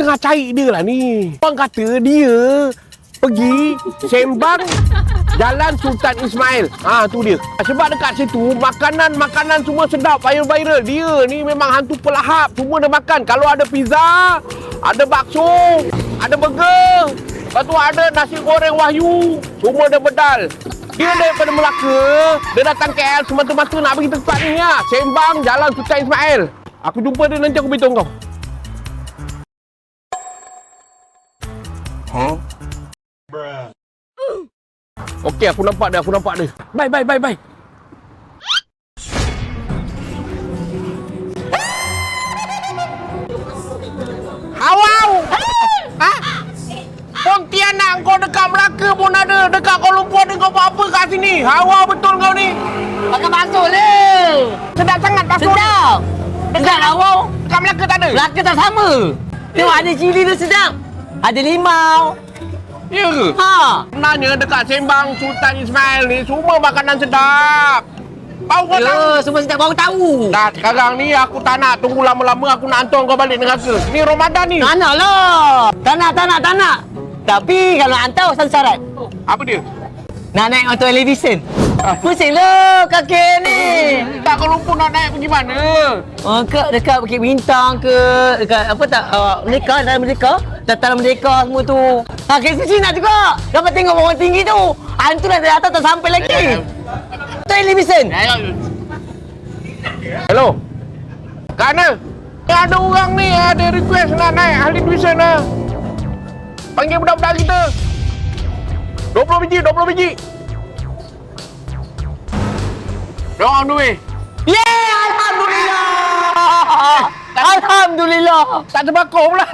tengah cari dia lah ni. Orang kata dia pergi sembang Jalan Sultan Ismail. Tu dia. Sebab dekat situ makanan semua sedap, viral. Dia ni memang hantu pelahap. Semua dia makan. Kalau ada pizza, ada bakso, ada burger, lepas tu ada nasi goreng Wahyu, semua dia bedal. Dia daripada Melaka, dia datang KL semata-mata nak pergi tempat ni ya. Sembang Jalan Sultan Ismail. Aku jumpa dia nanti, aku beritahu kau. Okey, aku nampak dia. Bye. Awau! Pontianak kau dekat Melaka pun ada, dekat Kuala Lumpur ada, kau buat apa kat sini? Hawa betul kau ni. Pakai bakso le. Sedap sangat bakso. Sedap. Dekat awal. Dekat Melaka tak ada? Melaka tak sama. Tengok ada cili tu sedap. Ada limau. Ya ke? Sebenarnya dekat sembang Sultan Ismail ni semua makanan sedap. Bau kau tahu? Ya, semua sedap baru tahu. Dah sekarang ni aku tak nak tunggu lama-lama, aku nak hantar kau balik neraka. Ni Ramadan ni. Tak nak lah. Tak nak. Tapi kalau hantar satu syarat. Apa dia? Nak naik on television. Pusing lah kaki ni. Tak Kuala Lumpur nak naik pergi mana? Dekat Bukit Bintang ke, dekat apa tak, Merdeka, dalam Merdeka semua tu. Kat sini nak juga. Dapat tengok orang tinggi tu. Hantu dah datang tak sampai lagi. Television. Hello. Kat mana? Ada orang ni ada request nak naik ahli tuition lah. Panggil budak-budak kita. 20 biji. Diorang on the way. Yeay, Alhamdulillah. Alhamdulillah. Tak terbakar pula.